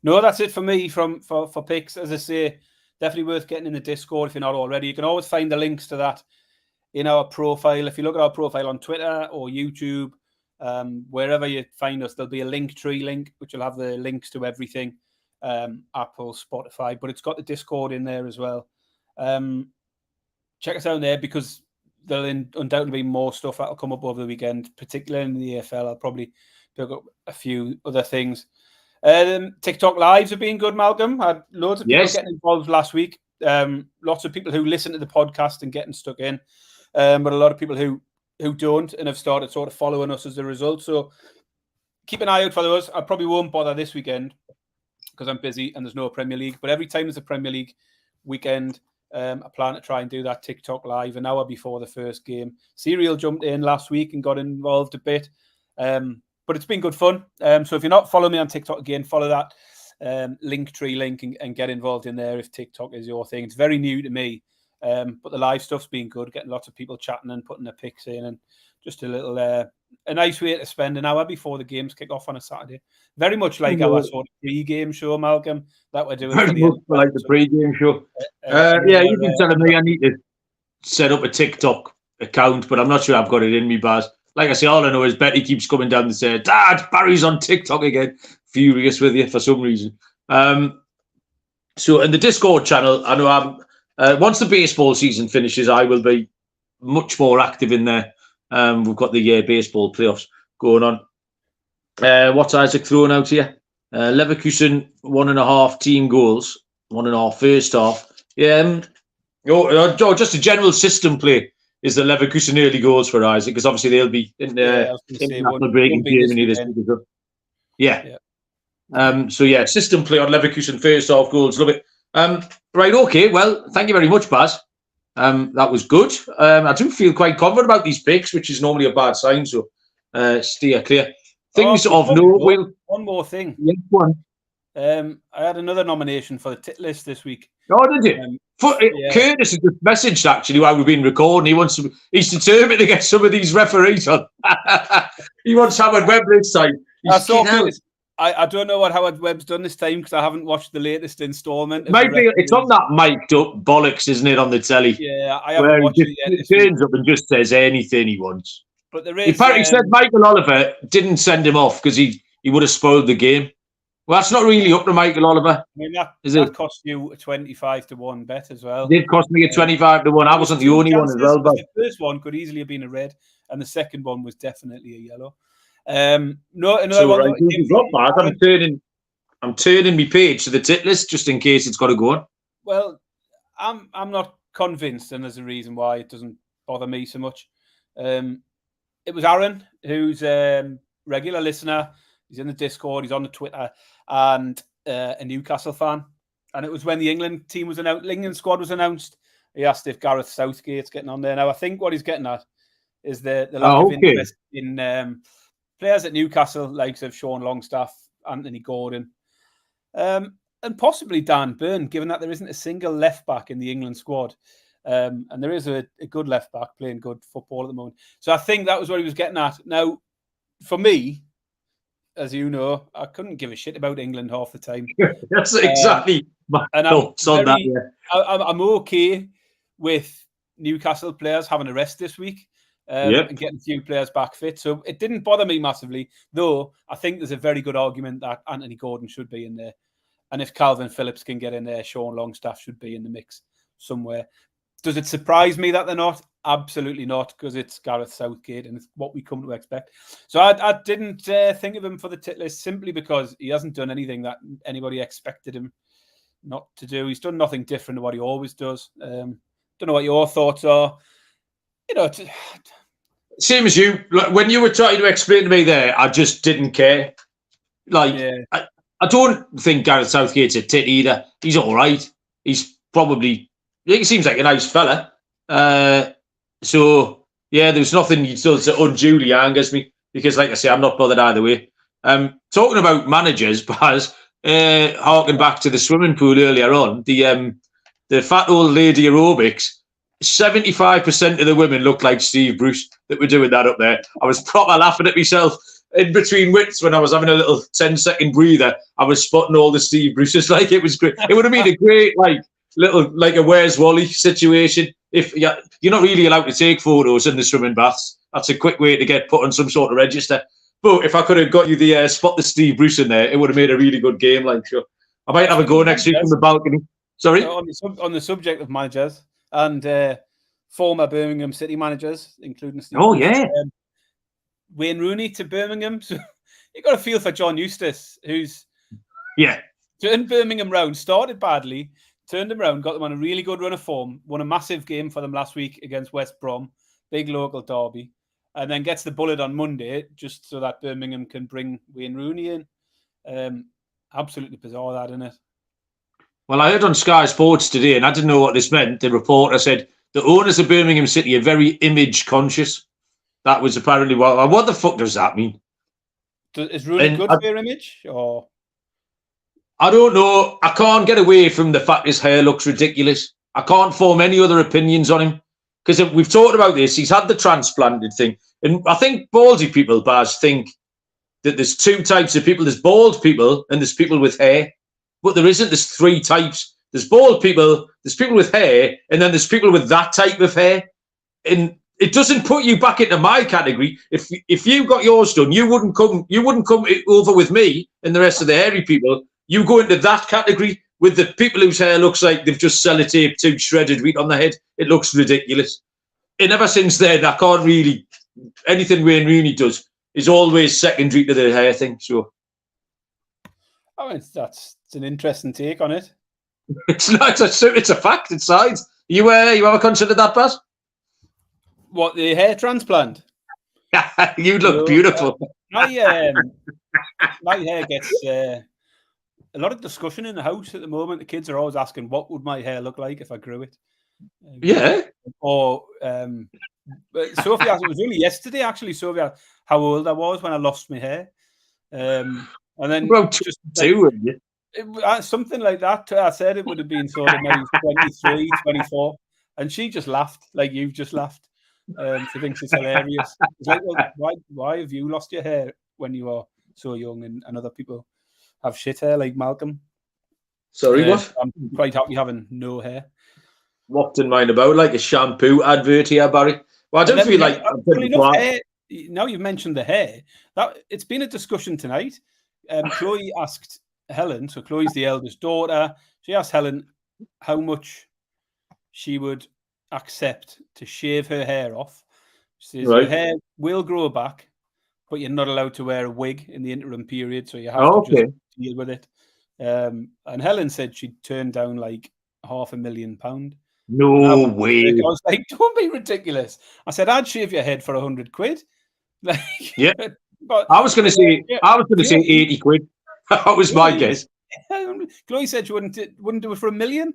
No, that's it for me for picks. As I say, definitely worth getting in the Discord if you're not already. You can always find the links to that in our profile. If you look at our profile on Twitter or YouTube, wherever you find us, there'll be a link tree link, which will have the links to everything. Apple, Spotify, but it's got the Discord in there as well. Check us out there because there'll undoubtedly be more stuff that'll come up over the weekend, particularly in the EFL. I'll probably pick up a few other things. TikTok lives have been good, Malcolm. Had loads of people getting involved last week. Lots of people who listen to the podcast and getting stuck in, but a lot of people who don't and have started sort of following us as a result. So keep an eye out for those. I probably won't bother this weekend because I'm busy and there's no Premier League. But every time there's a Premier League weekend, I plan to try and do that TikTok live an hour before the first game. Serial jumped in last week and got involved a bit. But it's been good fun. So if you're not following me on TikTok, again, follow that Linktree link and get involved in there if TikTok is your thing. It's very new to me. But the live stuff's been good, getting lots of people chatting and putting their pics in, and just a little a nice way to spend an hour before the games kick off on a Saturday. Very much like our sort of pre-game show, Malcolm, that we're doing. Very much like the pre-game show. You've been telling me I need to set up a TikTok account, but I'm not sure I've got it in me, Baz. Like I say, all I know is Betty keeps coming down and saying, "Dad, Barry's on TikTok again." Furious with you for some reason. So in the Discord channel, I know once the baseball season finishes, I will be much more active in there. We've got the baseball playoffs going on. What's Isaac throwing out here? Leverkusen 1.5 team goals, 1.5 first half. Just a general system play is the Leverkusen early goals for Isaac, because obviously they'll be in the international break in Germany this week. System play on Leverkusen first half goals. Love it. Right, okay. Well, thank you very much, Baz. That was good. I do feel quite confident about these picks, which is normally a bad sign, so steer clear. Things of note. One more thing. Yeah, one. I had another nomination for the tit list this week. Oh, did you? Curtis has just messaged actually while we've been recording. He's determined to get some of these referees on. He wants Howard Webb this time. I don't know what Howard Webb's done this time because I haven't watched the latest instalment. It's on that mic'd up bollocks, isn't it, on the telly? Yeah, I haven't watched it yet. He turns up and just says anything he wants. But there is. He apparently said Michael Oliver didn't send him off because he would have spoiled the game. Well, that's not really up to Michael Oliver. I mean, that cost you a 25-1 bet as well. It did cost me a 25-1. I wasn't the only one as well. But the first one could easily have been a red, and the second one was definitely a yellow. Another one. Right, I'm turning my page to the tit list just in case it's got to go on. Well, I'm not convinced, and there's a reason why it doesn't bother me so much. It was Aaron, who's a regular listener. He's in the Discord. He's on the Twitter, and a Newcastle fan. And it was when the England team was announced, England squad was announced. He asked if Gareth Southgate's getting on there. Now, I think what he's getting at is the lack of interest in players at Newcastle, likes of Sean Longstaff, Anthony Gordon, and possibly Dan Burn, given that there isn't a single left back in the England squad. And there is a good left back playing good football at the moment. So I think that was what he was getting at. Now, for me, as you know, I couldn't give a shit about England half the time. That's exactly my thoughts on that. Yeah. I'm okay with Newcastle players having a rest this week and getting a few players back fit. So it didn't bother me massively, though I think there's a very good argument that Anthony Gordon should be in there. And if Calvin Phillips can get in there, Sean Longstaff should be in the mix somewhere. Does it surprise me that they're not? Absolutely not, because it's Gareth Southgate and it's what we come to expect. So I didn't think of him for the tit list simply because he hasn't done anything that anybody expected him not to do. He's done nothing different to what he always does. Don't know what your thoughts are. Same as you. When you were trying to explain to me there, I just didn't care. I don't think Gareth Southgate's a tit either. He's all right. He's probably... He seems like a nice fella. There's nothing he does that unduly angers me because, like I say, I'm not bothered either way. Talking about managers, Baz, harking back to the swimming pool earlier on, the fat old lady aerobics, 75% of the women looked like Steve Bruce that were doing that up there. I was proper laughing at myself in between wits when I was having a little 10-second breather. I was spotting all the Steve Bruces. It was great. It would have been a great, a Where's Wally situation. If you're not really allowed to take photos in the swimming baths, that's a quick way to get put on some sort of register. But if I could have got you the spot the Steve Bruce in there, it would have made a really good game. Sure. I might have a go next week from the balcony. Sorry? On the subject of managers and former Birmingham City managers, including Steve. Oh, yeah. Wayne Rooney to Birmingham. So you got to feel for John Eustace, who's turned Birmingham round, started badly, turned them around, got them on a really good run of form, won a massive game for them last week against West Brom, big local derby, and then gets the bullet on Monday just so that Birmingham can bring Wayne Rooney in. Absolutely bizarre, that, isn't it? Well, I heard on Sky Sports today, and I didn't know what this meant. The reporter said the owners of Birmingham City are very image conscious. That was apparently what the fuck does that mean? Is Rooney good for your image, or? I don't know. I can't get away from the fact his hair looks ridiculous. I can't form any other opinions on him because we've talked about this. He's had the transplanted thing, and I think baldy people, Baz, think that there's two types of people. There's bald people and there's people with hair, but there isn't. There's three types. There's bald people, there's people with hair, and then there's people with that type of hair. And it doesn't put you back into my category. If you got yours done, you wouldn't come over with me and the rest of the hairy people. You go into that category with the people whose hair looks like they've just sellotaped two shredded wheat on their head. It looks ridiculous. And ever since then, I can't really... Anything Wayne Rooney does is always secondary to the hair thing. So, I mean, it's an interesting take on it. It's not. It's a fact. It's science. You ever considered that, Baz? What, the hair transplant? You look beautiful. My hair gets a lot of discussion in the house at the moment. The kids are always asking, "What would my hair look like if I grew it?" Yeah. Or Sophie asked, it was only yesterday actually. Sophie asked how old I was when I lost my hair, and then just two, something like that. I said it would have been sort of maybe 23, 24, and she just laughed like you've just laughed. She thinks it's hilarious. It's like, well, why have you lost your hair when you were so young, and other people have shit hair like Malcolm? Sorry, what? I'm quite happy having no hair. What in mind about like a shampoo advert here, Barry? Well, I don't feel like hair, now you've mentioned the hair. That it's been a discussion tonight. Chloe asked Helen, so Chloe's the eldest daughter. She asked Helen how much she would accept to shave her hair off. She says her hair will grow back, but you're not allowed to wear a wig in the interim period, so you have to just deal with it. And Helen said she'd turn down like £500,000. No way. I was like, don't be ridiculous. I said, I'd shave your head for £100. Like, yeah. But I was going to say 80 quid. That was my guess. Chloe said she wouldn't do it for $1 million.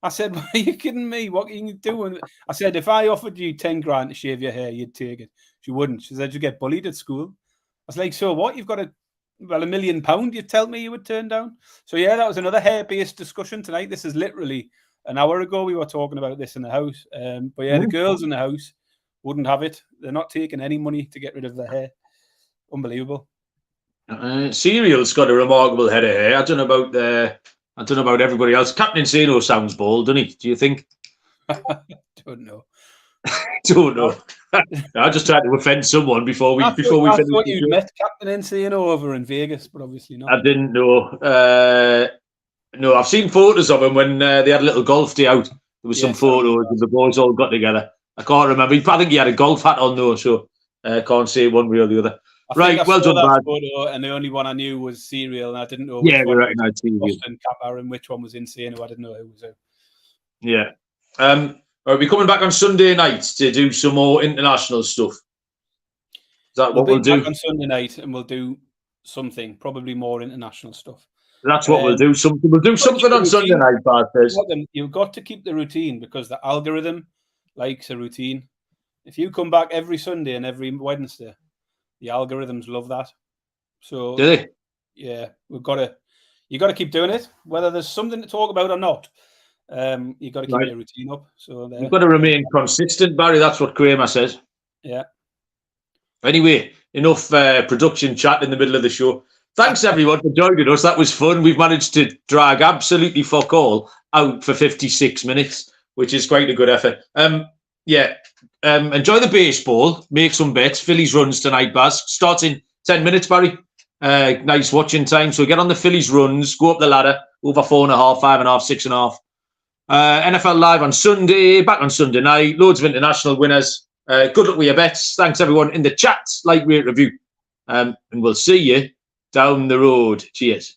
I said, well, are you kidding me? What can you do? I said, if I offered you 10 grand to shave your hair, you'd take it. She wouldn't. She said, you get bullied at school. I was like, so what? You've got £1 million you tell me you would turn down? So yeah, that was another hair-based discussion tonight. This is literally an hour ago we were talking about this in the house. But yeah, the girls in the house wouldn't have it. They're not taking any money to get rid of their hair. Unbelievable. Serial's got a remarkable head of hair. I don't know about everybody else. Captain Insano sounds bald, doesn't he? Do you think? Don't know. Don't know. I just tried to offend someone before we finish. I thought you met Captain Insano over in Vegas, but obviously not. I didn't know. No, I've seen photos of him when they had a little golf day out. There was some photos of the boys all got together. I can't remember. I think he had a golf hat on though, so I can't say one way or the other. Right, well done, Brad. And the only one I knew was Serial, and I didn't know which one was Boston Kappa and which one was Insano. I didn't know who was who. Yeah. Are we coming back on Sunday night to do some more international stuff? Is that what we'll do? Back on Sunday night, and we'll do something, probably more international stuff. That's what we'll do. We'll do something on Sunday night, Bad. You've got to keep the routine because the algorithm likes a routine. If you come back every Sunday and every Wednesday, the algorithms love that. So do they? Yeah, you got to keep doing it, whether there's something to talk about or not. You've got to keep your routine up. So you've got to remain consistent, Barry. That's what Kramer says. Yeah. Anyway, enough production chat in the middle of the show. Thanks everyone for joining us. That was fun. We've managed to drag absolutely fuck all out for 56 minutes, which is quite a good effort. Enjoy the baseball. Make some bets. Phillies runs tonight, Baz. Starts in 10 minutes, Barry. Nice watching time. So get on the Phillies runs, go up the ladder, over 4.5, 5.5, 6.5. NFL Live on Sunday, back on Sunday night. Loads of international winners. Good luck with your bets. Thanks everyone in the chat. Like, rate, review. And we'll see you down the road. Cheers.